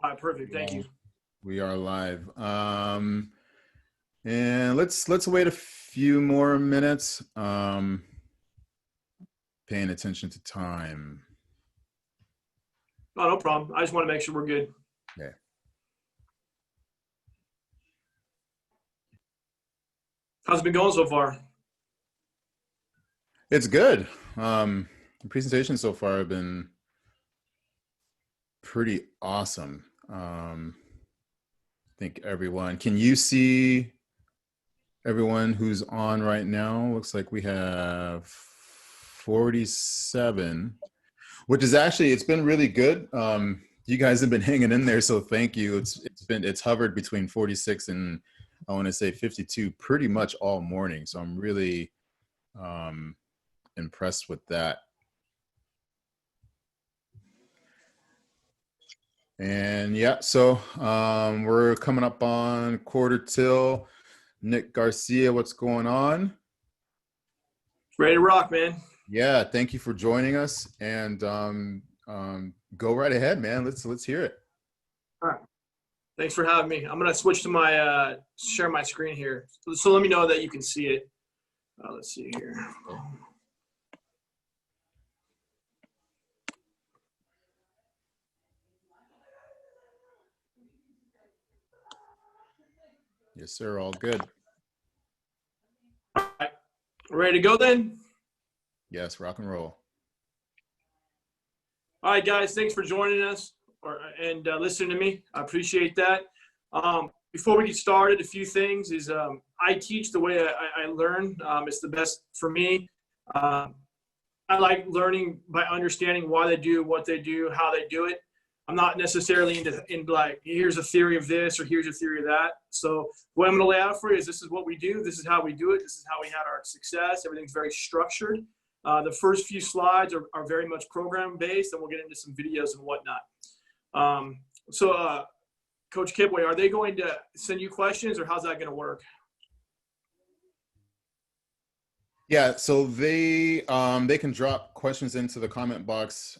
All right, perfect. We Thank are, you. we are live. And let's wait a few more minutes. Paying attention to time. Oh, no problem. I just want to make sure we're good. Okay. How's it been going so far? It's good. The presentations so far have been pretty awesome. I think everyone, can you see everyone who's on right now? Looks like we have 47, which is actually, it's been really good. You guys have been hanging in there, so thank you. It's hovered between 46 and I want to say 52 pretty much all morning. So I'm really impressed with that. And yeah, so we're coming up on quarter till. Nick Garcia, what's going on? Ready to rock, man. Yeah, thank you for joining us, and go right ahead, man. Let's hear it. All right. Thanks for having me. I'm gonna switch to my share my screen here. So let me know that you can see it. Let's see here. Yes, sir. All good. All right. Ready to go then? Yes, rock and roll. All right, guys. Thanks for joining us and listening to me. I appreciate that. Before we get started, a few things is I teach the way I learn. It's the best for me. I like learning by understanding why they do what they do, how they do it. I'm not necessarily into like, here's a theory of this or here's a theory of that. So what I'm going to lay out for you is this is what we do. This is how we do it. This is how we had our success. Everything's very structured. The first few slides are very much program based, and we'll get into some videos and whatnot. Coach Kipway, are they going to send you questions, or how's that going to work? Yeah, so they can drop questions into the comment box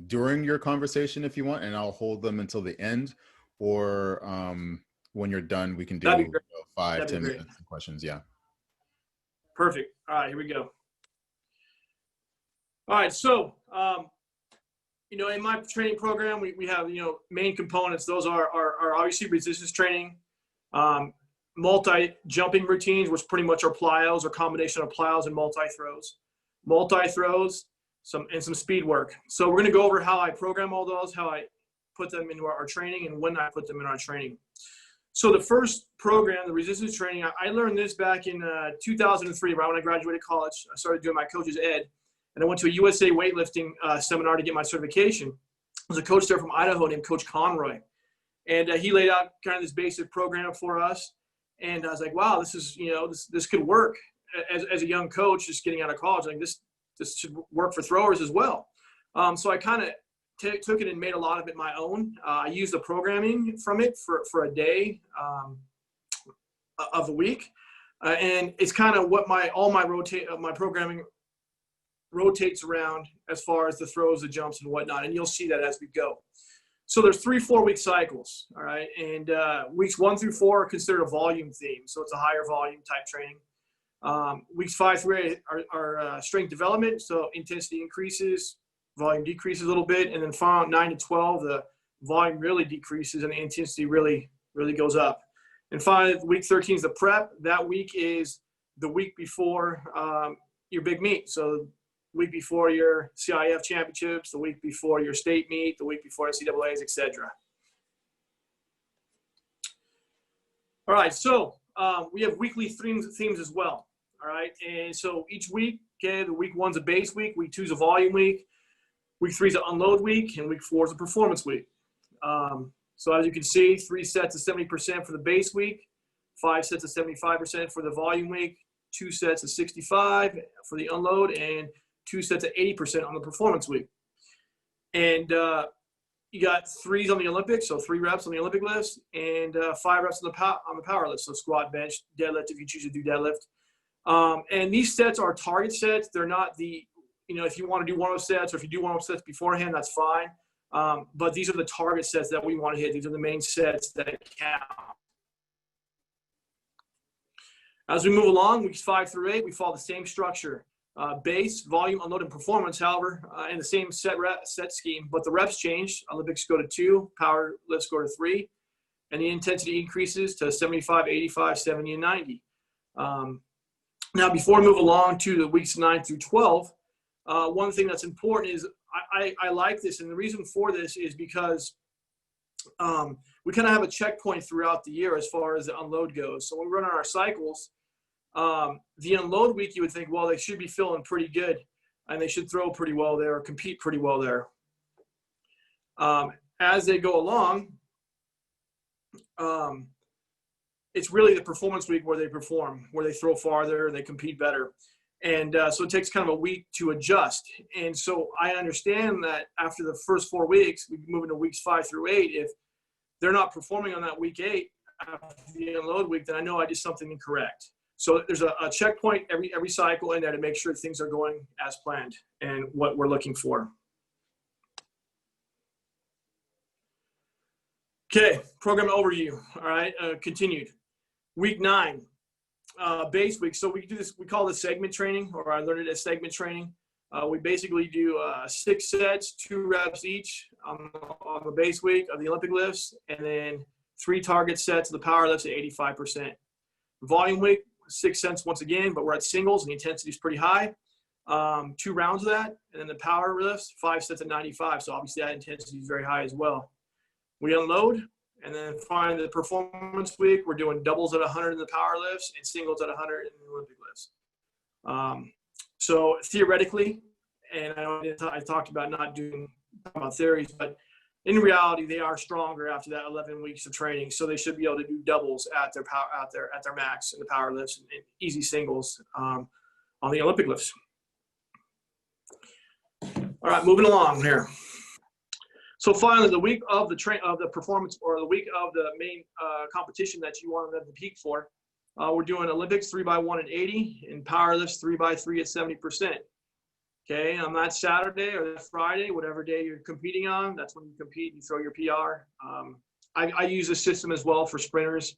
during your conversation if you want, and I'll hold them until the end. Or when you're done, we can do 5-10 minutes of questions. Yeah. Perfect. All right, here we go. All right, so in my training program, we have main components. Those are obviously resistance training. Multi-jumping routines, which pretty much are plyos or combination of plyos and multi-throws, some speed work. So we're going to go over how I program all those, how I put them into our training, and when I put them in our training. So the first program, the resistance training, I learned this back in 2003, right when I graduated college. I started doing my coach's ed, and I went to a USA weightlifting seminar to get my certification. There's a coach there from Idaho named Coach Conroy, and he laid out kind of this basic program for us. And I was like, wow, this is, this could work as a young coach just getting out of college. Like this should work for throwers as well. So I kind of took it and made a lot of it my own. I used the programming from it for a day of the week. And it's kind of what my programming rotates around as far as the throws, the jumps and whatnot. And you'll see that as we go. So there's 3 4-week cycles, all right? And weeks 1 through 4 are considered a volume theme. So it's a higher volume type training. Weeks 5 through 8 are strength development. So intensity increases, volume decreases a little bit. And then from 9 to 12, the volume really decreases and the intensity really, really goes up. And finally, week 13 is the prep. That week is the week before your big meet. So week before your CIF championships, the week before your state meet, the week before NCAAs, etc. All right, so we have weekly themes as well. All right, and so each week, okay, the week 1's a base week, week 2's a volume week, week 3's an unload week, and week 4's a performance week. So as you can see, 3 sets of 70% for the base week, 5 sets of 75% for the volume week, 2 sets of 65 for the unload, and 2 sets of 80% on the performance week. And you got 3s on the Olympics, so 3 reps on the Olympic lifts, and 5 reps on the power lift, so squat, bench, deadlift if you choose to do deadlift. And these sets are target sets. They're not the, if you want to do one of those sets or if you do one of those sets beforehand, that's fine. But these are the target sets that we want to hit. These are the main sets that count. As we move along, weeks 5 through 8, we follow the same structure. Base, volume, unload, and performance, however, in the same set scheme, but the reps change. Olympics go to 2, power lifts go to 3, and the intensity increases to 75, 85, 70, and 90. Now, before we move along to the weeks 9 through 12, one thing that's important is I like this, and the reason for this is because we kind of have a checkpoint throughout the year as far as the unload goes. So when we run on our cycles, the unload week, you would think, well, they should be feeling pretty good, and they should throw pretty well there, or compete pretty well there. As they go along, it's really the performance week where they perform, where they throw farther, they compete better. And so it takes kind of a week to adjust. And so I understand that after the first 4 weeks, we move into weeks 5 through 8. If they're not performing on that week 8 after the unload week, then I know I did something incorrect. So there's a checkpoint every cycle in there to make sure things are going as planned and what we're looking for. Okay, program overview. All right, continued. Week 9, base week. So we do this, we call this segment training, or I learned it as segment training. We basically do 6 sets, 2 reps each on the base week of the Olympic lifts, and then 3 target sets of the power lifts at 85%. Volume week, 6 sets once again, but we're at singles and the intensity is pretty high. 2 rounds of that, and then the power lifts, 5 sets at 95. So obviously that intensity is very high as well. We unload, and then finally the performance week, we're doing doubles at 100 in the power lifts and singles at 100 in the Olympic lifts. So theoretically, and I talked about not doing about theories, but in reality, they are stronger after that 11 weeks of training. So they should be able to do doubles at their power, at their max in the power lifts, and easy singles on the Olympic lifts. All right, moving along here. So finally, the week of the performance, or the week of the main competition that you want them to peak for, we're doing Olympics 3x1 at 80 and power lifts 3x3 at 70%. Okay, on that Saturday or that Friday, whatever day you're competing on, that's when you compete. You throw your PR. I use this system as well for sprinters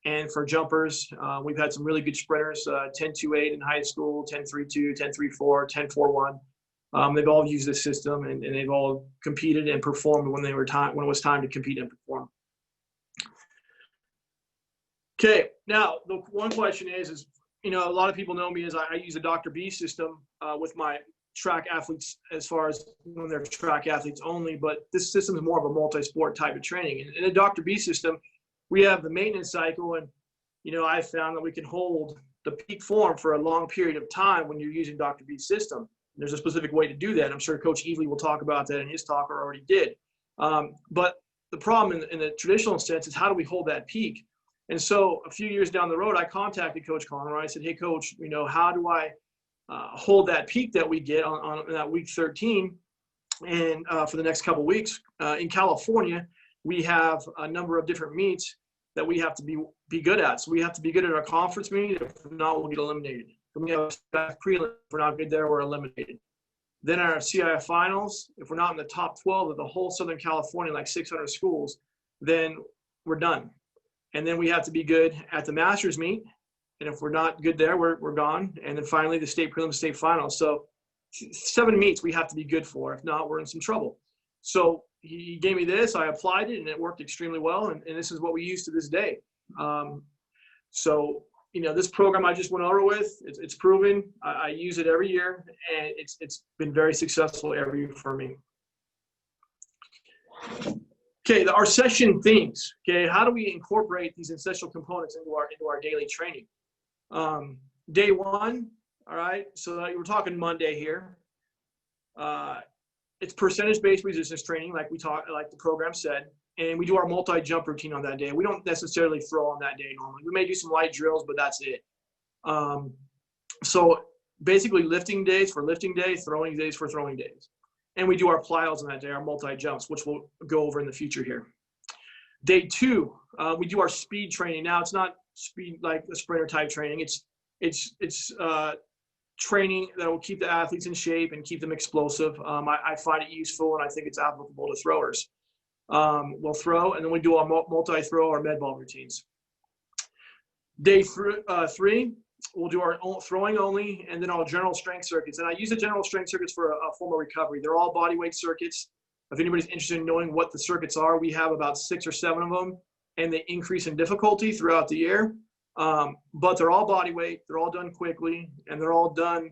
and for jumpers. We've had some really good sprinters, 10.28 in high school, 10.32, 10.34, 10.41. They've all used this system, and they've all competed and performed when it was time to compete and perform. Okay, now the one question is a lot of people know me as I use a Dr. B system with my track athletes as far as when they're track athletes only, but this system is more of a multi-sport type of training. And in a Dr. B system, we have the maintenance cycle, and I found that we can hold the peak form for a long period of time when you're using Dr. B's system. There's a specific way to do that. I'm sure Coach Evely will talk about that in his talk, or already did. But the problem in the traditional sense is, how do we hold that peak? And so a few years down the road, I contacted Coach Conroy. I said, hey, Coach, how do I hold that peak that we get on that week 13 and for the next couple of weeks? In California, we have a number of different meets that we have to be good at. So we have to be good at our conference meet. If not, we'll get eliminated. We have a prelim. If we're not good there, we're eliminated. Then our CIF finals, if we're not in the top 12 of the whole Southern California, like 600 schools, then we're done. And then we have to be good at the Masters meet. And if we're not good there, we're gone. And then finally, the state prelim, state finals. So 7 meets we have to be good for. If not, we're in some trouble. So he gave me this. I applied it, and it worked extremely well. And this is what we use to this day. This program I just went over with, it's proven. I use it every year, and it's been very successful every year for me. Okay, our session themes. Okay, how do we incorporate these essential components into our daily training? Day 1, all right. So we're talking Monday here. It's percentage-based resistance training, like the program said. And we do our multi-jump routine on that day. We don't necessarily throw on that day normally. We may do some light drills, but that's it. So basically lifting days for lifting day, throwing days for throwing days. And we do our plyos on that day, our multi-jumps, which we'll go over in the future here. Day 2, we do our speed training. Now, it's not speed like a sprinter type training. It's training that will keep the athletes in shape and keep them explosive. I find it useful, and I think it's applicable to throwers. We'll throw, and then we do our multi-throw or med ball routines. Day 3, we'll do our throwing only, and then our general strength circuits. And I use the general strength circuits for a formal recovery. They're all body weight circuits. If anybody's interested in knowing what the circuits are, we have about 6 or 7 of them, and they increase in difficulty throughout the year. But they're all body weight. They're all done quickly, and they're all done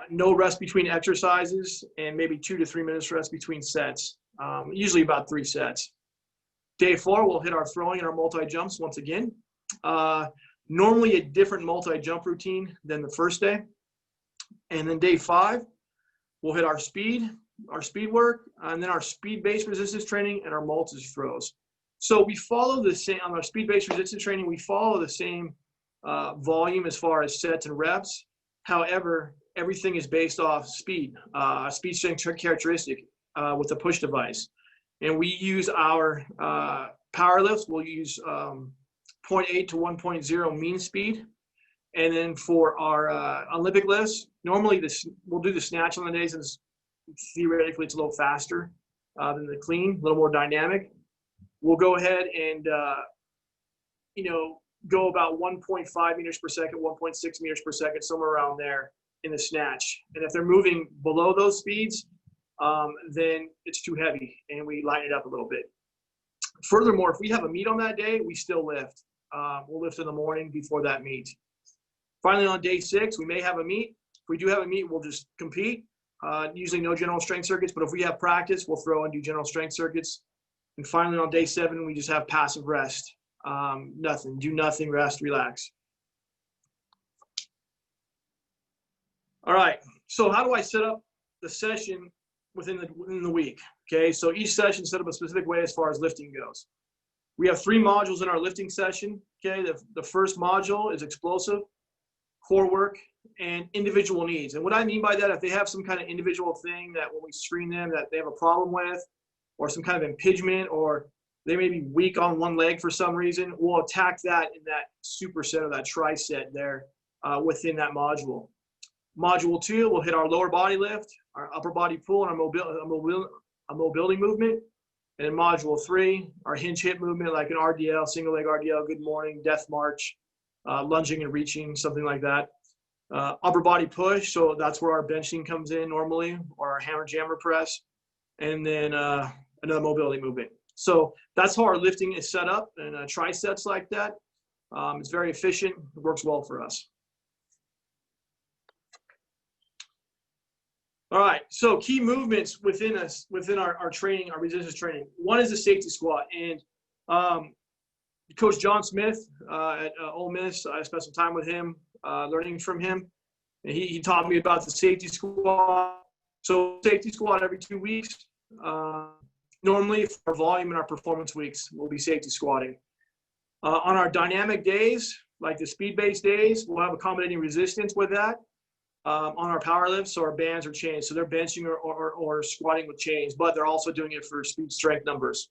no rest between exercises, and maybe 2 to 3 minutes rest between sets, usually about 3 sets. Day 4, we'll hit our throwing and our multi-jumps once again. Normally a different multi-jump routine than the first day. And then day 5, we'll hit our speed work, and then our speed-based resistance training and our multi-throws. So we follow the same, on our speed-based resistance training, we follow the same volume as far as sets and reps. However, everything is based off speed, speed strength characteristic with the push device. And we use our power lifts, we'll use 0.8 to 1.0 mean speed. And then for our Olympic lifts, normally we'll do the snatch on the days, and theoretically it's a little faster than the clean, a little more dynamic. We'll go ahead and, go about 1.5 meters per second, 1.6 meters per second, somewhere around there in the snatch. And if they're moving below those speeds, then it's too heavy, and we lighten it up a little bit. Furthermore, if we have a meet on that day, we still lift. We'll lift in the morning before that meet. Finally, on day 6, we may have a meet. If we do have a meet, we'll just compete. Usually no general strength circuits, but if we have practice, we'll throw and do general strength circuits. And finally, on day 7, we just have passive rest. Nothing, do nothing, rest, relax. All right, so how do I set up the session within the week? Okay, so each session is set up a specific way as far as lifting goes. We have 3 modules in our lifting session. Okay, the first module is explosive, core work, and individual needs. And what I mean by that, if they have some kind of individual thing that when we screen them that they have a problem with, or some kind of impingement, or they may be weak on one leg for some reason, we'll attack that in that superset or that triset there within that module. Module 2, we'll hit our lower body lift, our upper body pull, and our mobility movement. And in module 3, our hinge hip movement, like an RDL, single leg RDL, good morning, death march, lunging and reaching, something like that. Upper body push, so that's where our benching comes in normally, or our hammer jammer press. And then another mobility movement. So that's how our lifting is set up, and trisets like that. It's very efficient, it works well for us. All right, so key movements within our training, our resistance training. One is the safety squat, and Coach John Smith at Ole Miss, I spent some time with him, learning from him, and he taught me about the safety squat. So safety squat every 2 weeks. Normally for our volume and our performance weeks, we'll be safety squatting. On our dynamic days, like the speed-based days, we'll have accommodating resistance with that. On our power lifts, so our bands are chains. So they're benching or squatting with chains, but they're also doing it for speed strength numbers.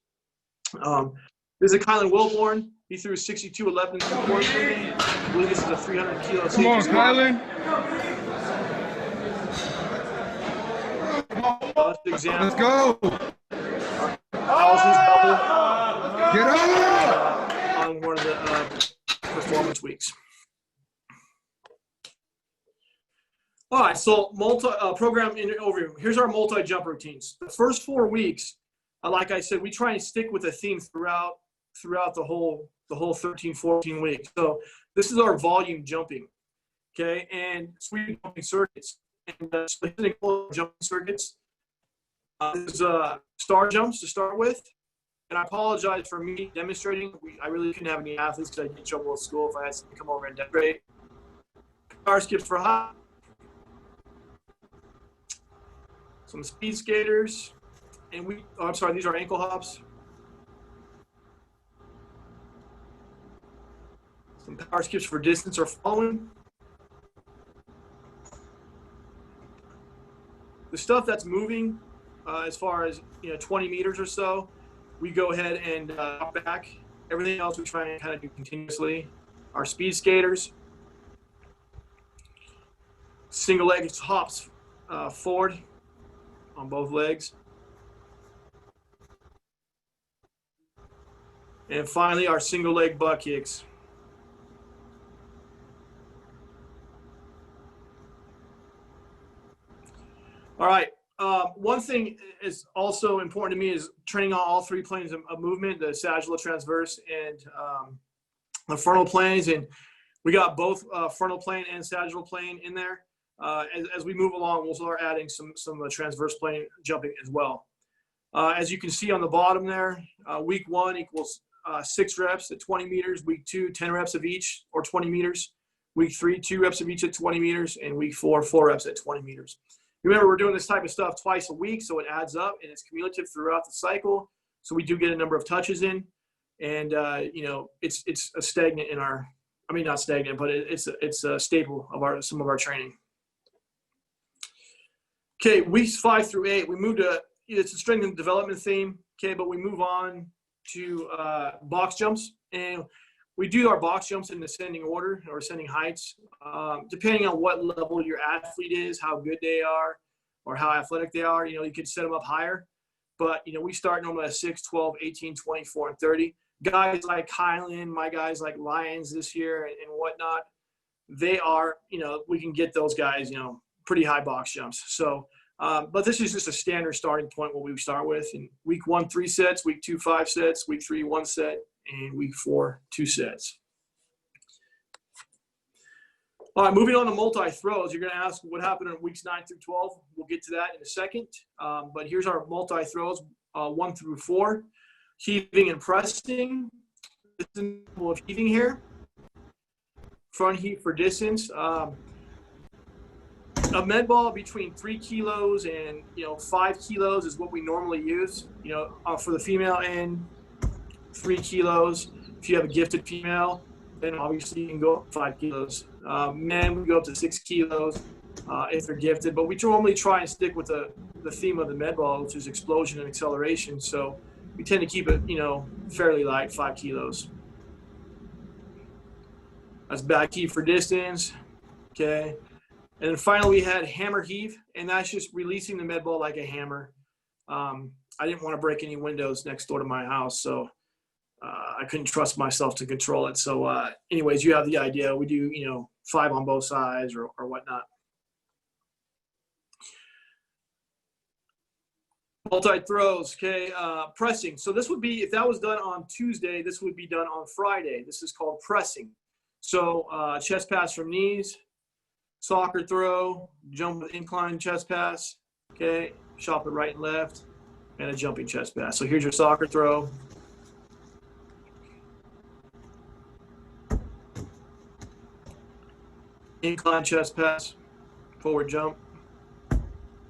This is Kylan Wilborn. He threw 62.11 in the course for me. I believe this is a 300 kilo safety Come on, squat. Kylan. Let's go. Allison's double. Get up. On one of the performance weeks. All right, so program overview. Here's our multi-jump routines. The first 4 weeks, like I said, we try and stick with a theme throughout the whole 13, 14 weeks. So this is our volume jumping, okay, and sweep jumping circuits. And jumping circuits. This is star jumps to start with. And I apologize for me demonstrating. I really couldn't have any athletes because I'd get in trouble at school if I had to come over and demonstrate. Power skips for high. Some speed skaters. And these are ankle hops. Some power skips for distance or following. The stuff that's moving, as far as 20 meters or so, we go ahead and drop back. Everything else we try and kind of do continuously. Our speed skaters. single leg hops forward on both legs. And finally, our single leg butt kicks. All right. One thing is also important to me is training on all three planes of movement, the sagittal, transverse, and the frontal planes. And we got both frontal plane and sagittal plane in there. As we move along, we'll start adding some transverse plane jumping as well. As you can see on the bottom there, week 1 equals 6 reps at 20 meters. Week 2, 10 reps of each or 20 meters. Week 3, 2 reps of each at 20 meters. And week 4, 4 reps at 20 meters. Remember, we're doing this type of stuff twice a week, so it adds up, and it's cumulative throughout the cycle. So we do get a number of touches in, and it's a stagnant in our. I mean, not stagnant, but it's a staple of some of our training. Okay, weeks 5 through 8, we move to. It's a strength and development theme. Okay, but we move on to box jumps, and we do our box jumps in ascending order or ascending heights, depending on what level your athlete is, how good they are, or how athletic they are. You could set them up higher. But, we start normally at 6, 12, 18, 24, and 30. Guys like Kylan, my guys like Lions this year and whatnot, they are, we can get those guys, pretty high box jumps. So, but this is just a standard starting point what we start with. In week 1, 3 sets, week 2, 5 sets, week 3, 1 set, and week 4, 2 sets. All right, moving on to multi-throws. You're going to ask what happened in weeks 9 through 12. We'll get to that in a second. But here's our multi-throws, 1 through 4. Heaving and pressing. This is an example of heaving here. Front heave for distance. A med ball between 3 kilos and 5 kilos is what we normally use. For the female end, 3 kilos. If you have a gifted female, then obviously you can go up 5 kilos. Men, we go up to 6 kilos if they're gifted. But we normally try and stick with the theme of the med ball, which is explosion and acceleration. So we tend to keep it, fairly light, 5 kilos. That's back heave for distance. Okay. And then finally, we had hammer heave, and that's just releasing the med ball like a hammer. I didn't want to break any windows next door to my house, so I couldn't trust myself to control it. So anyways, you have the idea. We do, 5 on both sides or whatnot. Multi-throws, okay, pressing. So this would be, if that was done on Tuesday, this would be done on Friday. This is called pressing. So chest pass from knees, soccer throw, jump with incline chest pass, okay, shop it right and left, and a jumping chest pass. So here's your soccer throw. Incline chest pass, forward jump,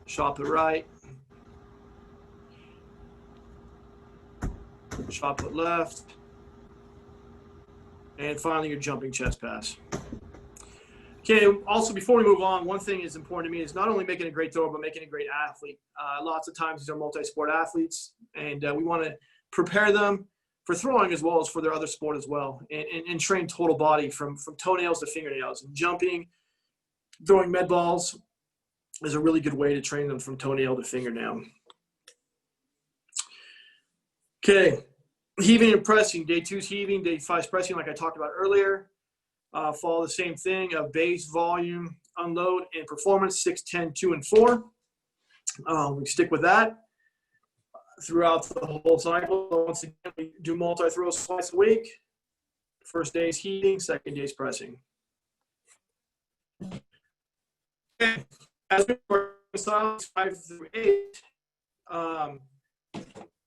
shop it right, shop it left, and finally your jumping chest pass. Okay, also before we move on, one thing is important to me is not only making a great thrower, but making a great athlete. Lots of times these are multi-sport athletes, and we want to prepare them for throwing as well as for their other sport as well, and train total body from toenails to fingernails. And jumping, throwing med balls is a really good way to train them from toenail to fingernail. Okay, heaving and pressing. Day 2 is heaving, day 5 is pressing like I talked about earlier. Follow the same thing of base, volume, unload, and performance, 6, 10, 2, and 4. We stick with that throughout the whole cycle. Once again, we do multi-throws twice a week. First day is heating, second day is pressing. Okay. As we work styles 5 through 8,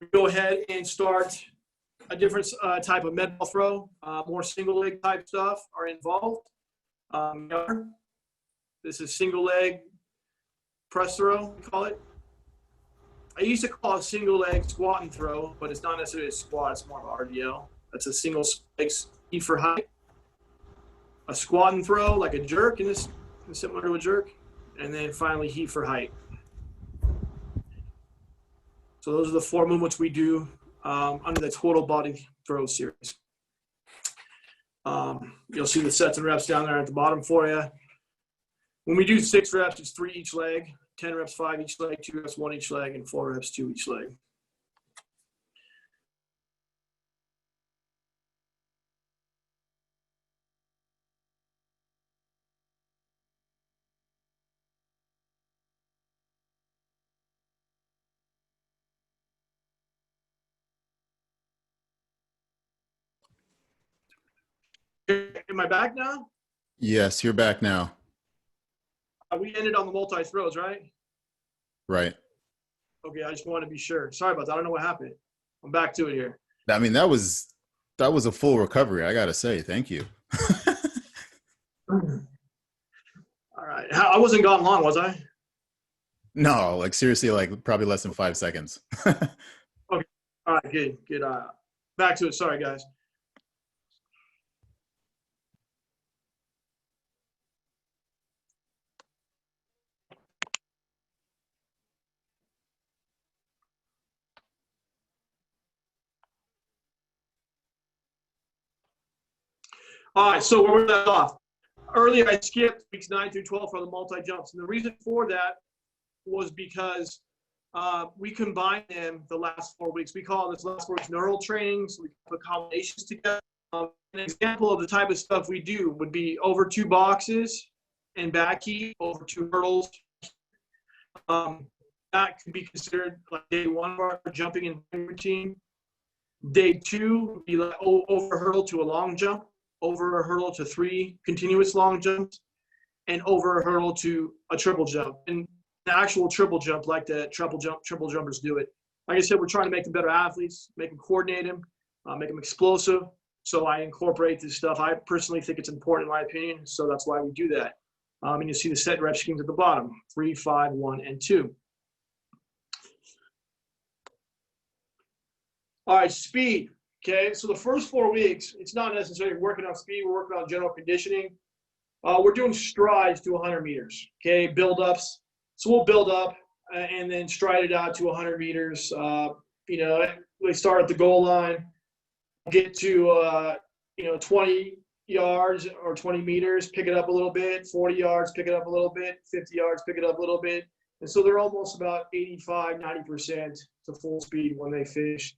we go ahead and start a different type of med ball throw. More single leg type stuff are involved. This is single leg press throw, we call it. I used to call it single leg squat and throw, but it's not necessarily a squat, it's more of an RDL. That's a single leg heave for height. A squat and throw, like a jerk, and this is similar to a jerk. And then finally heave for height. So those are the 4 movements we do under the total body throw series. You'll see the sets and reps down there at the bottom for you. When we do 6 reps, it's 3 each leg, 10 reps, 5 each leg, 2 reps, 1 each leg, and 4 reps, 2 each leg. Am I back now? Yes, you're back now. We ended on the multi-throws, right? Right. Okay, I just wanted to be sure. Sorry about that. I don't know what happened. I'm back to it here. I mean, that was a full recovery, I gotta say. Thank you. All right. I wasn't gone long, was I? No, like seriously, like probably less than 5 seconds. Okay. All right, good. Back to it. Sorry, guys. All right, so where we left off. Earlier, I skipped weeks 9 through 12 for the multi-jumps. And the reason for that was because we combined them the last 4 weeks. We call this last 4 weeks neural training. So we put combinations together. An example of the type of stuff we do would be over 2 boxes and back heat, over 2 hurdles. That could be considered like day 1 of our jumping and routine. Day 2 would be like over hurdle to a long jump, over a hurdle to 3 continuous long jumps, and over a hurdle to a triple jump. And an actual triple jump, like the triple jumpers do it. Like I said, we're trying to make them better athletes, make them coordinate them, make them explosive. So I incorporate this stuff. I personally think it's important in my opinion, so that's why we do that. And you see the set rep schemes at the bottom, 3, 5, 1, and 2. All right, speed. Okay, so the first 4 weeks, it's not necessarily working on speed. We're working on general conditioning. We're doing strides to 100 meters, okay, build-ups. So we'll build up and then stride it out to 100 meters. We start at the goal line, get to, 20 yards or 20 meters, pick it up a little bit, 40 yards, pick it up a little bit, 50 yards, pick it up a little bit. And so they're almost about 85, 90% to full speed when they finish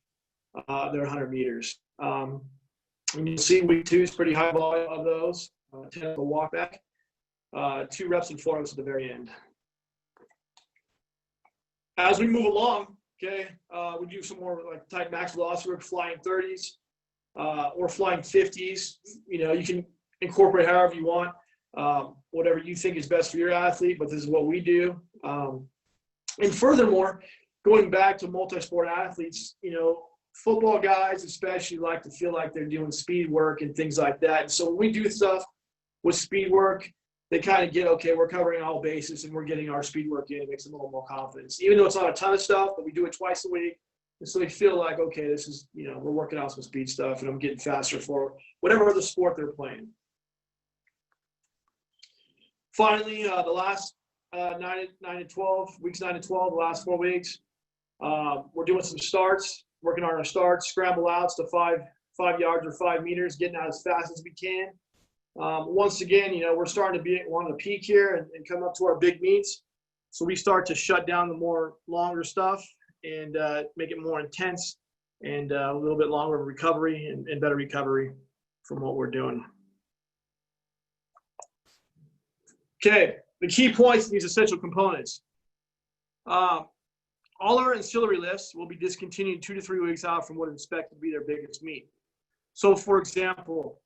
their 100 meters. And you'll see week 2 is pretty high volume of those, 10 of the walk back, 2 reps and 4 reps at the very end. As we move along, okay, we do some more like tight max velocity work, flying 30s or flying 50s. You can incorporate however you want, whatever you think is best for your athlete, but this is what we do. And furthermore, going back to multi-sport athletes, football guys especially like to feel like they're doing speed work and things like that. And so when we do stuff with speed work, they kind of get, okay, we're covering all bases and we're getting our speed work in. It makes them a little more confidence. Even though it's not a ton of stuff, but we do it twice a week. And so they feel like, okay, this is, we're working out some speed stuff and I'm getting faster for whatever other sport they're playing. Finally, the last 9 to 12, weeks 9 to 12, the last 4 weeks, we're doing some starts, working on our starts, scramble outs to 5 yards or 5 meters, getting out as fast as we can. Once again, we're starting to be on the peak here and come up to our big meets. So we start to shut down the more longer stuff and make it more intense and a little bit longer of recovery and better recovery from what we're doing. Okay, the key points in these essential components. All our ancillary lifts will be discontinued 2 to 3 weeks out from what is expected to be their biggest meet. So for example,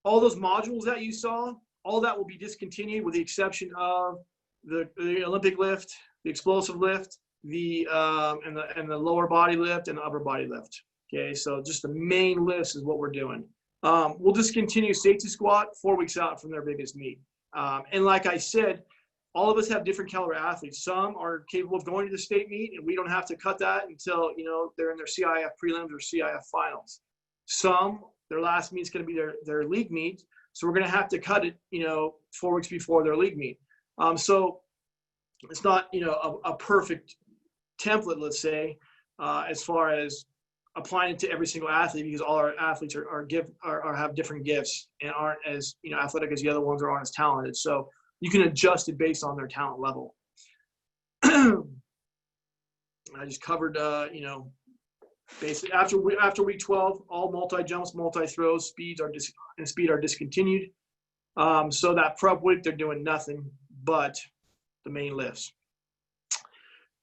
all those modules that you saw, all that will be discontinued with the exception of the Olympic lift, the explosive lift, and the lower body lift and the upper body lift. Okay, so just the main lifts is what we're doing. We'll discontinue safety squat 4 weeks out from their biggest meet. And like I said, all of us have different caliber athletes. Some are capable of going to the state meet, and we don't have to cut that until they're in their CIF prelims or CIF finals. Some, their last meet is going to be their league meet, so we're going to have to cut it 4 weeks before their league meet. So it's not a perfect template, let's say, as far as applying it to every single athlete, because all our athletes are have different gifts and aren't as athletic as the other ones or aren't as talented. So you can adjust it based on their talent level. I just covered, basically after week 12, all multi-jumps, multi-throws, speed are discontinued. So that prep week, they're doing nothing but the main lifts.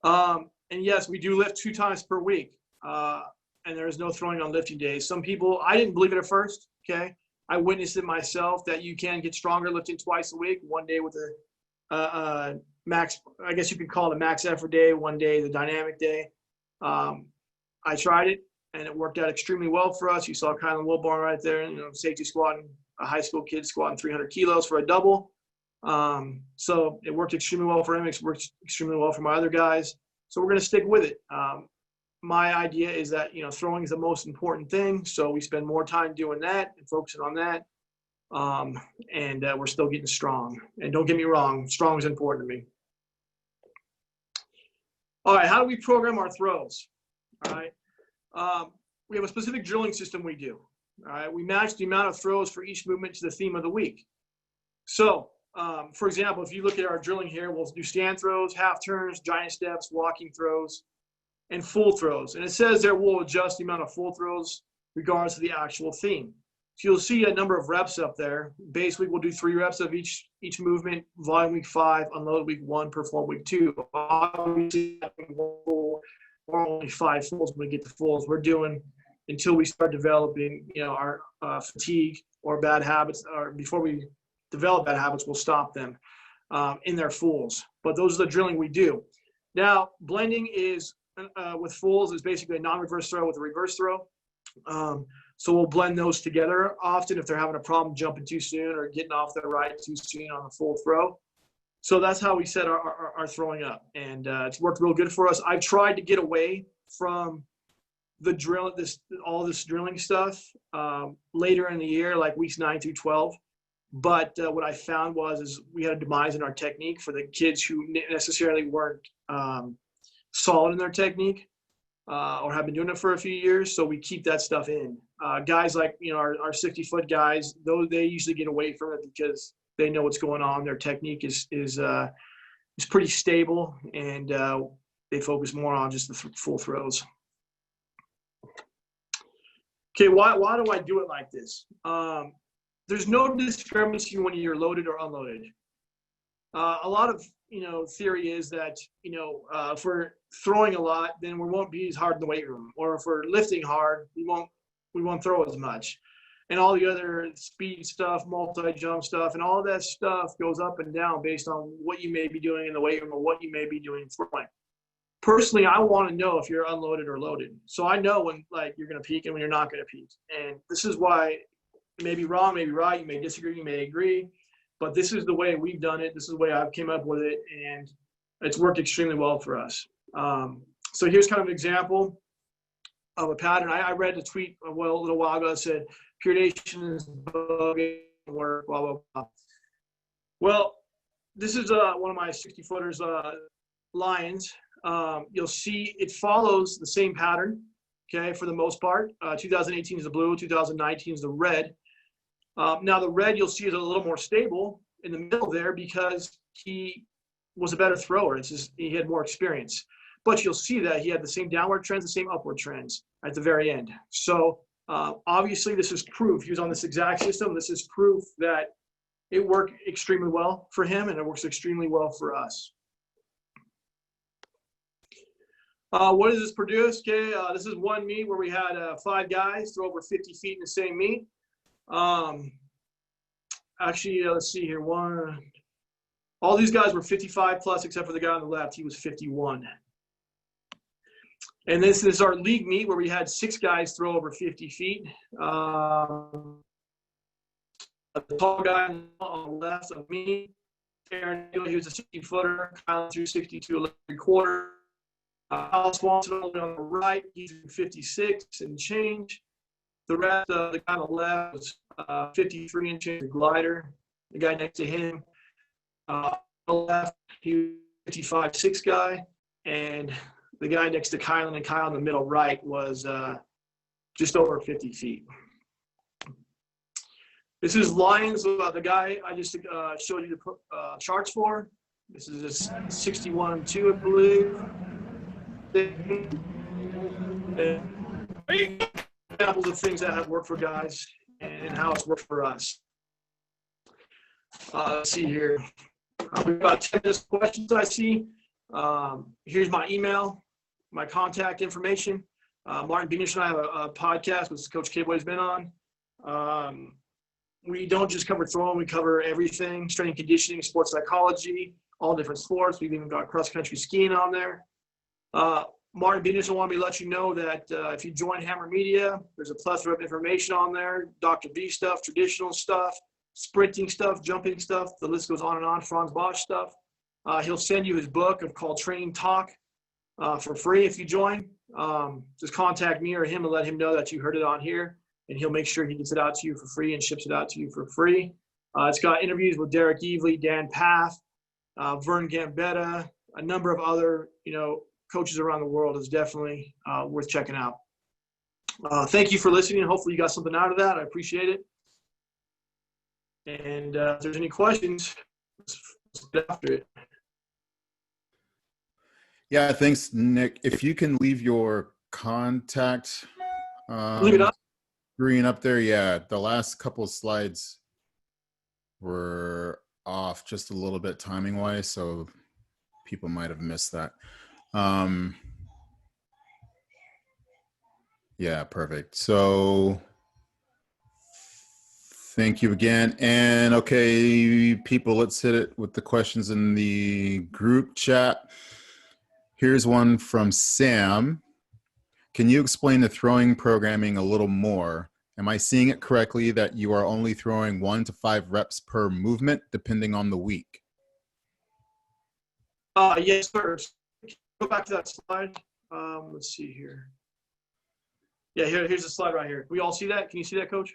And yes, we do lift 2 times per week. And there is no throwing on lifting days. Some people, I didn't believe it at first, okay? I witnessed it myself that you can get stronger lifting twice a week, one day with a max, I guess you could call it a max effort day, one day the dynamic day. I tried it, and it worked out extremely well for us. You saw Kylan Wilborn right there, safety squatting, a high school kid squatting 300 kilos for a double. So it worked extremely well for him. It worked extremely well for my other guys. So we're going to stick with it. My idea is that, throwing is the most important thing. So we spend more time doing that and focusing on that. And we're still getting strong. And don't get me wrong, strong is important to me. All right, how do we program our throws? All right. We have a specific drilling system we do. All right. We match the amount of throws for each movement to the theme of the week. So, for example, if you look at our drilling here, we'll do stand throws, half turns, giant steps, walking throws, and full throws. And it says there we'll adjust the amount of full throws regardless of the actual theme. So you'll see a number of reps up there. Base week, we'll do 3 reps of each movement. Volume week 5, unload week 1, perform week 2. Obviously, or only 5 fulls when we get to fulls. We're doing until we start developing, our fatigue or bad habits, or before we develop bad habits, we'll stop them in their fulls. But those are the drilling we do. Now, blending is with fulls is basically a non-reverse throw with a reverse throw. So we'll blend those together often if they're having a problem jumping too soon or getting off the right too soon on a full throw. So that's how we set our throwing up, and it's worked real good for us. I've tried to get away from the drill, all this drilling stuff later in the year, like weeks 9 through 12. But what I found is we had a demise in our technique for the kids who necessarily weren't solid in their technique or have been doing it for a few years. So we keep that stuff in. Guys like our 60-foot guys, though, they usually get away from it because they know what's going on. Their technique is pretty stable, and they focus more on just the full throws. Okay, why do I do it like this? There's no discrepancy when you're loaded or unloaded. A lot of theory is that if we're throwing a lot, then we won't be as hard in the weight room, or if we're lifting hard, we won't throw as much. And all the other speed stuff, multi-jump stuff, and all that stuff goes up and down based on what you may be doing in the weight room or what you may be doing throwing. Personally, I want to know if you're unloaded or loaded. So I know when you're going to peak and when you're not going to peak. And this is why it may be wrong, maybe right, you may disagree, you may agree, but this is the way we've done it. This is the way I've came up with it, and it's worked extremely well for us. So here's kind of an example of a pattern. I read a tweet a little while ago that said, purification is bugging work, blah, blah, blah. Well, this is one of my 60-footers lions. You'll see it follows the same pattern, okay, for the most part. 2018 is the blue, 2019 is the red. Now the red you'll see is a little more stable in the middle there because he was a better thrower. It's just he had more experience. But you'll see that he had the same downward trends, the same upward trends at the very end. So obviously this is proof. He was on this exact system. This is proof that it worked extremely well for him, and it works extremely well for us. What does this produce? Okay, this is one meet where we had 5 guys throw over 50 feet in the same meet. Actually, let's see here. All these guys were 55 plus, except for the guy on the left. He was 51. And this is our league meet where we had 6 guys throw over 50 feet. A tall guy on the left of me, Aaron, he was a 60-footer, Kyle threw 62 3/4. Al Swanson on the right, he's 56 and change. The rest of the guy on the left was 53 and change, the glider. The guy next to him, on the left, he was 55-6 guy. And the guy next to Kylan and Kyle in the middle right was just over 50 feet. This is Lions, the guy I just showed you the charts for. This is a 61-2, I believe. Examples of things that have worked for guys and how it's worked for us. Let's see here. We've got 10 questions I see. Here's my email, my contact information. Martin Beanish and I have a podcast which Coach Kibway's been on. We don't just cover throwing, we cover everything, strength and conditioning, sports psychology, all different sports. We've even got cross-country skiing on there. Martin Beanish will want me to let you know that if you join Hammer Media, there's a plethora of information on there, Dr. B stuff, traditional stuff, sprinting stuff, jumping stuff. The list goes on and on, Franz Bosch stuff. He'll send you his book called Training Talk for free if you join. Just contact me or him and let him know that you heard it on here, and he'll make sure he gets it out to you for free and ships it out to you for free. It's got interviews with Derek Evely, Dan Path, Vern Gambetta, a number of other, coaches around the world. Is definitely worth checking out. Thank you for listening. Hopefully you got something out of that. I appreciate it. And if there's any questions, let's get after it. Yeah, thanks, Nick. If you can leave your contact Leave it up. screen up there. Yeah, the last couple of slides were off just a little bit timing-wise, so people might have missed that. Yeah, perfect. So thank you again. And okay, people, let's hit it with the questions in the group chat. Here's one from Sam. Can you explain the throwing programming a little more? Am I seeing it correctly that you are only throwing 1 to 5 reps per movement depending on the week? Yes, sir. Go back to that slide. Let's see here. Yeah, here's the slide right here. We all see that? Can you see that, Coach?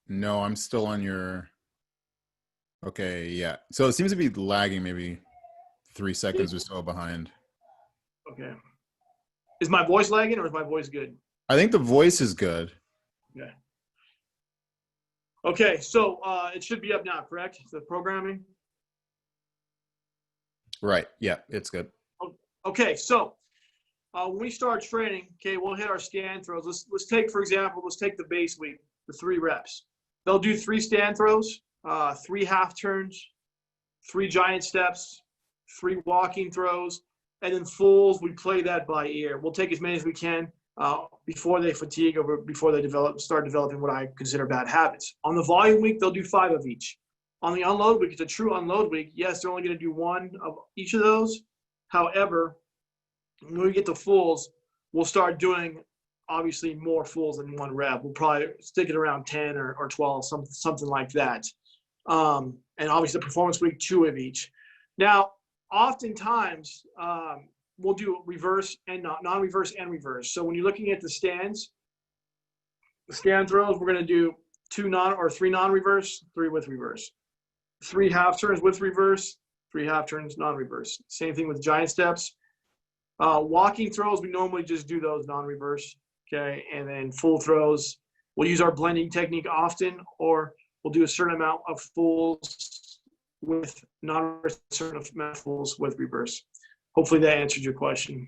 No, I'm still on your. Okay, yeah. So it seems to be lagging maybe 3 seconds or so behind. Okay. Is my voice lagging or is my voice good? I think the voice is good. Okay. Okay, so it should be up now, correct? The programming? Right. Yeah, it's good. Okay, so when we start training, okay, we'll hit our stand throws. Let's take, for example, the base week, the 3 reps. They'll do 3 stand throws, 3 half turns, 3 giant steps, 3 walking throws, and then fulls. We play that by ear. We'll take as many as we can before they fatigue or before they start developing what I consider bad habits. On the volume week, they'll do 5 of each. On the unload week, it's a true unload week. Yes, they're only going to do 1 of each of those. However, when we get to fulls, we'll start doing obviously more fulls than 1 rep. We'll probably stick it around 10 or 12, something like that. And obviously the performance week, 2 of each. Now, oftentimes we'll do reverse and non-reverse and reverse. So when you're looking at the stand throws, we're going to do 3 non-reverse, 3 with reverse. 3 half turns with reverse, 3 half turns non-reverse. Same thing with giant steps. Walking throws, we normally just do those non-reverse, okay? And then full throws, we'll use our blending technique often, or we'll do a certain amount of fulls with non-reverse, a certain amount of fulls with reverse. Hopefully that answered your question.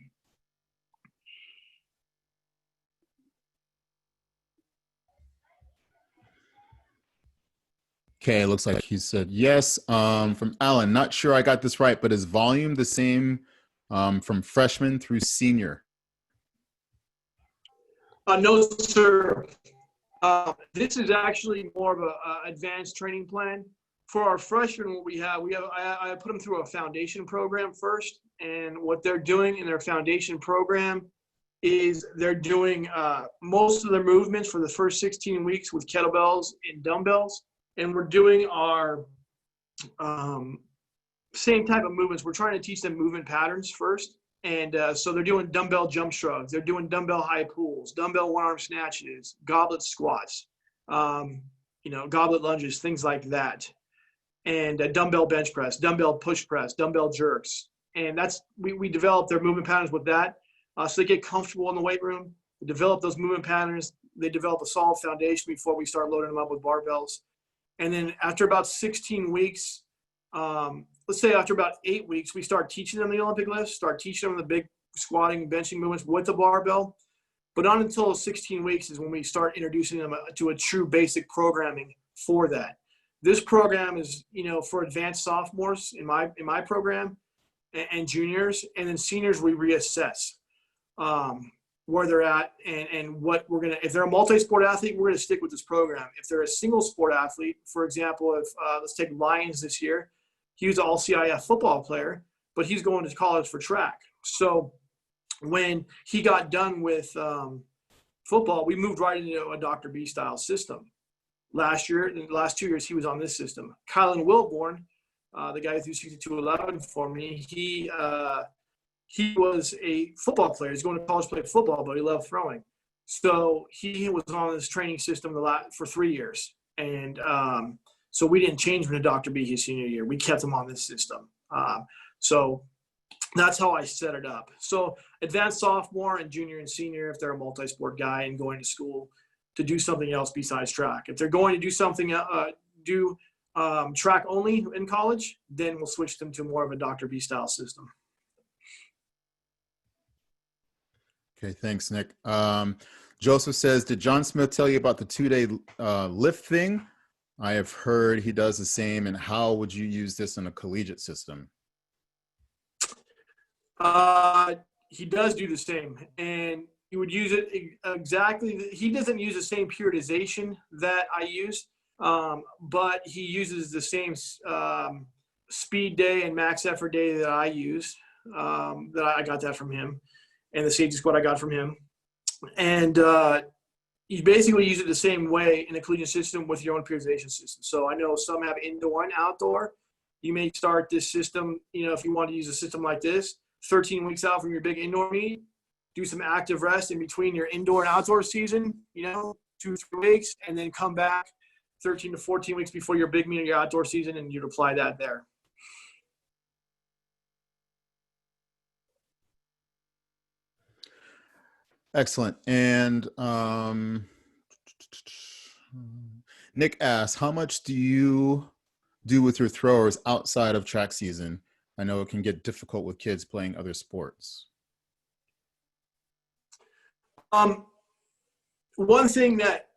Okay, it looks like he said yes. From Alan, not sure I got this right, but is volume the same from freshman through senior? No, sir. This is actually more of an advanced training plan. For our freshmen, what I put them through a foundation program first, and what they're doing in their foundation program is they're doing most of their movements for the first 16 weeks with kettlebells and dumbbells, and we're doing our same type of movements. We're trying to teach them movement patterns first. And so they're doing dumbbell jump shrugs. They're doing dumbbell high pulls, dumbbell one-arm snatches, goblet squats, goblet lunges, things like that. And dumbbell bench press, dumbbell push press, dumbbell jerks. And that's we develop their movement patterns with that. So they get comfortable in the weight room, develop those movement patterns. They develop a solid foundation before we start loading them up with barbells. And then after about 16 weeks, let's say after about 8 weeks, we start teaching them the Olympic lifts, start teaching them the big squatting, benching movements with the barbell. But not until 16 weeks is when we start introducing them to a true basic programming for that. This program is, for advanced sophomores in my program and juniors, and then seniors we reassess where they're at and what we're gonna. If they're a multi-sport athlete, we're gonna stick with this program. If they're a single sport athlete, for example, if let's take Lyons this year, he was an all-CIF football player, but he's going to college for track. So when he got done with football, we moved right into a Dr. B style system. Last year, in the last 2 years, he was on this system. Kylan Wilborn, the guy who threw 62.11 for me, he was a football player. He's going to college to play football, but he loved throwing. So he was on this training system for 3 years. And so we didn't change him to Dr. B his senior year. We kept him on this system. So that's how I set it up. So advanced sophomore and junior and senior, if they're a multi-sport guy and going to school, to do something else besides track. If they're going to do something, track only in college, then we'll switch them to more of a Dr. B style system. Okay, thanks, Nick. Joseph says, did John Smith tell you about the 2-day lift thing? I have heard he does the same. And how would you use this in a collegiate system? He does do the same, and he would use it exactly. He doesn't use the same periodization that I use, but he uses the same speed day and max effort day that I use. That I got that from him, and the safety squat I got from him. And you basically use it the same way in a collegiate system with your own periodization system. So I know some have indoor and outdoor. You may start this system, if you want to use a system like this, 13 weeks out from your big indoor meet, do some active rest in between your indoor and outdoor season, 2-3 weeks, and then come back 13 to 14 weeks before your big meet or your outdoor season, and you'd apply that there. Excellent. And Nick asks, how much do you do with your throwers outside of track season? I know it can get difficult with kids playing other sports. One thing that,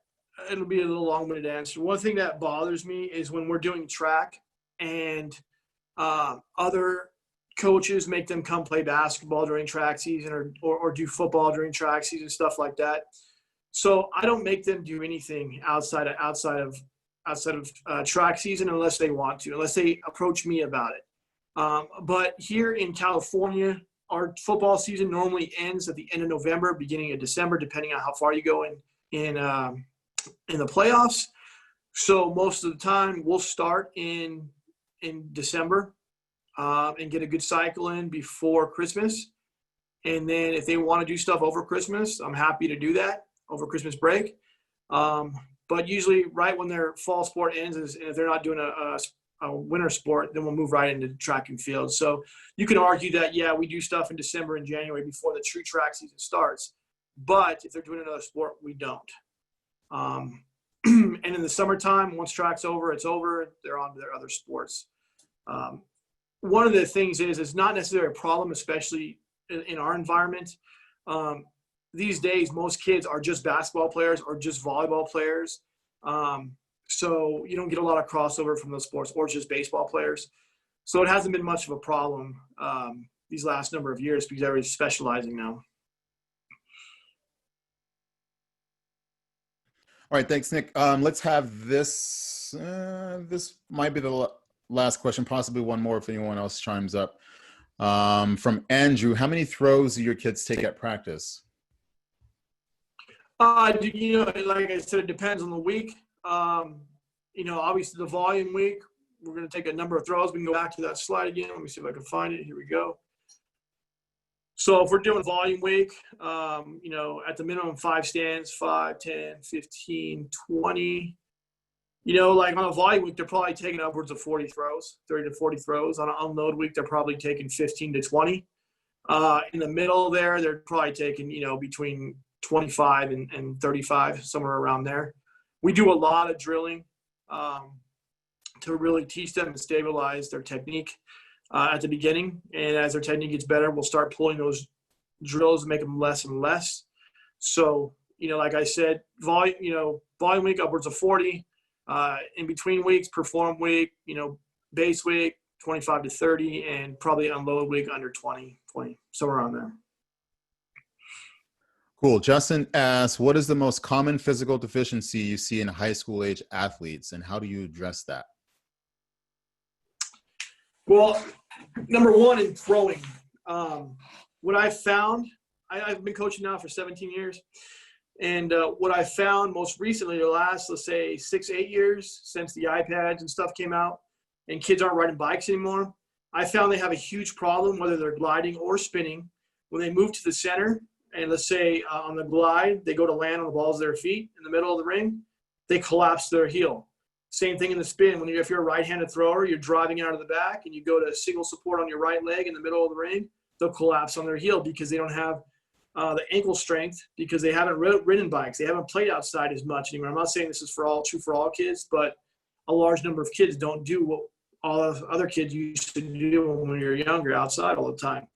it'll be a little long-winded answer. One thing that bothers me is when we're doing track and other coaches make them come play basketball during track season or do football during track season, stuff like that. So I don't make them do anything outside of track season unless they want to, unless they approach me about it. But here in California, our football season normally ends at the end of November, beginning of December, depending on how far you go in the playoffs. So most of the time we'll start in December and get a good cycle in before Christmas. And then if they want to do stuff over Christmas, I'm happy to do that over Christmas break. But usually right when their fall sport ends, and if they're not doing a winter sport, then we'll move right into track and field. So you can argue that, yeah, we do stuff in December and January before the true track season starts. But if they're doing another sport, we don't. And in the summertime, once track's over, it's over. They're on to their other sports. One of the things is it's not necessarily a problem, especially in our environment. These days, most kids are just basketball players or just volleyball players. So you don't get a lot of crossover from those sports, or just baseball players. So it hasn't been much of a problem these last number of years because everybody's specializing now. All right, thanks, Nick. Let's have this. This might be the last question, possibly one more if anyone else chimes up. From Andrew, how many throws do your kids take at practice? Like I said, it depends on the week. Obviously the volume week, we're going to take a number of throws. We can go back to that slide again. Let me see if I can find it. Here we go. So if we're doing volume week, at the minimum 5 stands, 5, 10, 15, 20. Like on a volume week, they're probably taking upwards of 40 throws, 30 to 40 throws. On an unload week, they're probably taking 15 to 20. In the middle there, they're probably taking, between 25 and 35, somewhere around there. We do a lot of drilling to really teach them and stabilize their technique at the beginning. And as their technique gets better, we'll start pulling those drills and make them less and less. So, like I said, volume week upwards of 40, in between weeks, perform week, base week, 25 to 30, and probably unload week under 20, somewhere around there. Cool. Justin asks, what is the most common physical deficiency you see in high school age athletes, and how do you address that? Well, number one, in throwing, what I've found, I've been coaching now for 17 years. And what I found most recently, the last, let's say, 6-8 years since the iPads and stuff came out and kids aren't riding bikes anymore, I found they have a huge problem, whether they're gliding or spinning. When they move to the center, and let's say on the glide, they go to land on the balls of their feet in the middle of the ring, they collapse their heel. Same thing in the spin. If you're a right-handed thrower, you're driving out of the back and you go to single support on your right leg in the middle of the ring, they'll collapse on their heel because they don't have the ankle strength, because they haven't ridden bikes. They haven't played outside as much anymore. I'm not saying this is true for all kids, but a large number of kids don't do what all of other kids used to do when you're younger, outside all the time.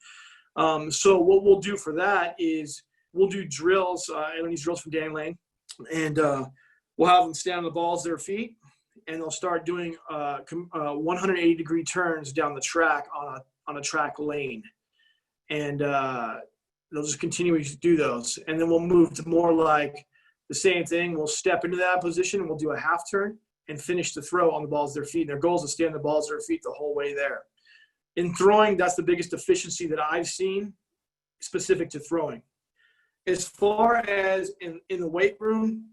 So what we'll do for that is we'll do drills. I learned these drills from Dan Lane, and we'll have them stand on the balls of their feet, and they'll start doing 180-degree turns down the track on a track lane, and they'll just continue to do those. And then we'll move to more like the same thing. We'll step into that position, and we'll do a half turn and finish the throw on the balls of their feet. And their goal is to stay on the balls of their feet the whole way there. In throwing, that's the biggest deficiency that I've seen specific to throwing. As far as in the weight room,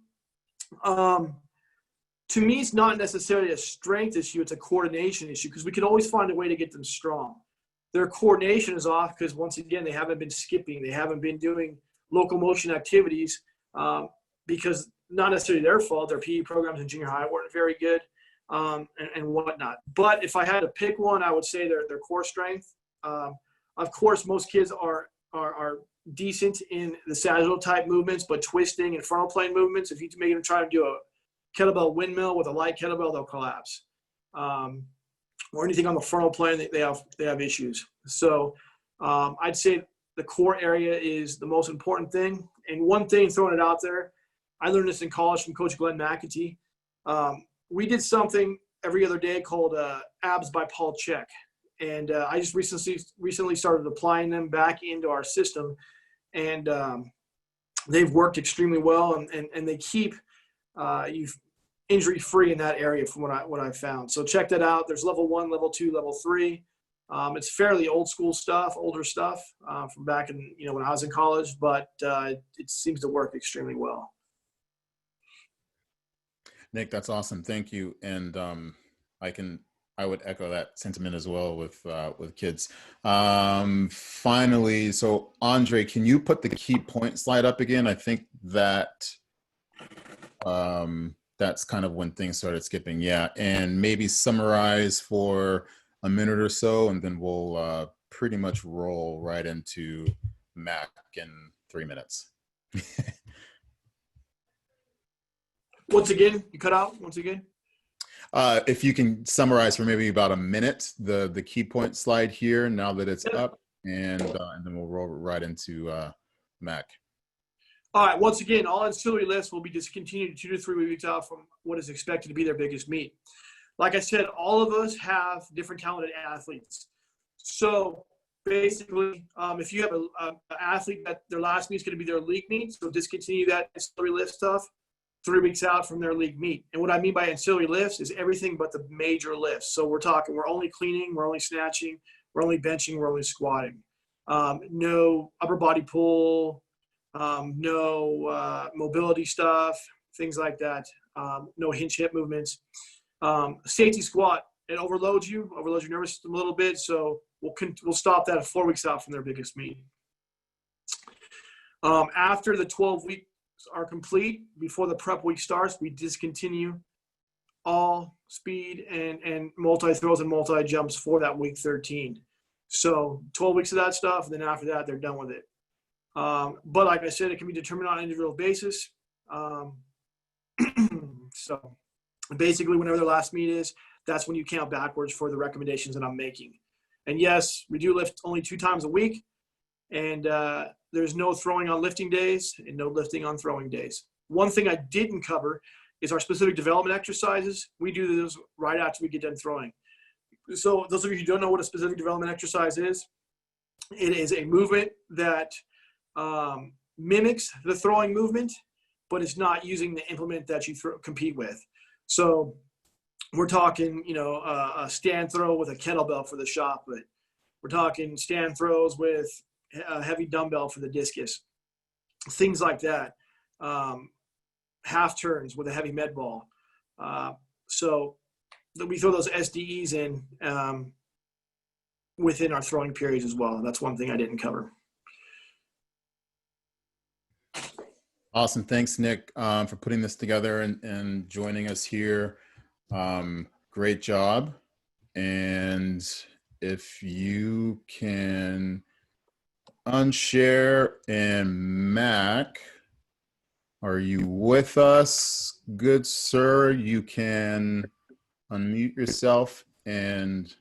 to me, it's not necessarily a strength issue. It's a coordination issue, because we can always find a way to get them strong. Their coordination is off because, once again, they haven't been skipping. They haven't been doing locomotion activities because not necessarily their fault. Their PE programs in junior high weren't very good. And whatnot. But if I had to pick one, I would say their core strength. Of course, most kids are decent in the sagittal type movements, but twisting and frontal plane movements, if you make them try to do a kettlebell windmill with a light kettlebell, they'll collapse. Or anything on the frontal plane, they have issues. So I'd say the core area is the most important thing. And one thing, throwing it out there, I learned this in college from Coach Glenn McAtee. We did something every other day called abs by Paul Check. And I just recently started applying them back into our system. And they've worked extremely well, and they keep you injury-free in that area from what I've found. So check that out. There's level 1, level 2, level 3. It's fairly older stuff from back in, when I was in college, but it seems to work extremely well. Nick, that's awesome. Thank you. And I would echo that sentiment as well with kids. Finally, so Andre, can you put the key point slide up again? I think that that's kind of when things started skipping. Yeah. And maybe summarize for a minute or so, and then we'll pretty much roll right into Mac in 3 minutes. Once again, you cut out once again. If you can summarize for maybe about a minute the key point slide here now that it's up, and then we'll roll right into Mac. All right. Once again, all ancillary lifts will be discontinued 2 to 3 weeks out from what is expected to be their biggest meet. Like I said, all of us have different talented athletes. So basically, if you have an athlete that their last meet is going to be their league meet, so discontinue that ancillary lift stuff 3 weeks out from their league meet. And what I mean by ancillary lifts is everything but the major lifts. So we're only cleaning, we're only snatching, we're only benching, we're only squatting. No upper body pull, no mobility stuff, things like that. No hinge hip movements. Safety squat, it overloads your nervous system a little bit. So we'll stop that 4 weeks out from their biggest meet. After the 12 weeks are complete, before the prep week starts, we discontinue all speed and multi-throws and multi-jumps for that week 13. So 12 weeks of that stuff, and then after that, they're done with it. But like I said, it can be determined on an individual basis. So basically, whenever the last meet is, that's when you count backwards for the recommendations that I'm making. And yes, we do lift only 2 times a week, and there's no throwing on lifting days and no lifting on throwing days. One thing I didn't cover is our specific development exercises. We do those right after we get done throwing. So those of you who don't know what a specific development exercise is, it is a movement that mimics the throwing movement, but it's not using the implement that you compete with. So we're talking, a stand throw with a kettlebell for the shot put. We're talking stand throws with a heavy dumbbell for the discus, things like that. Half turns with a heavy med ball. So we throw those SDEs in within our throwing periods as well. That's one thing I didn't cover. Awesome. Thanks, Nick, for putting this together and joining us here. Great job. And if you can unshare, and Mac, are you with us? Good sir, you can unmute yourself and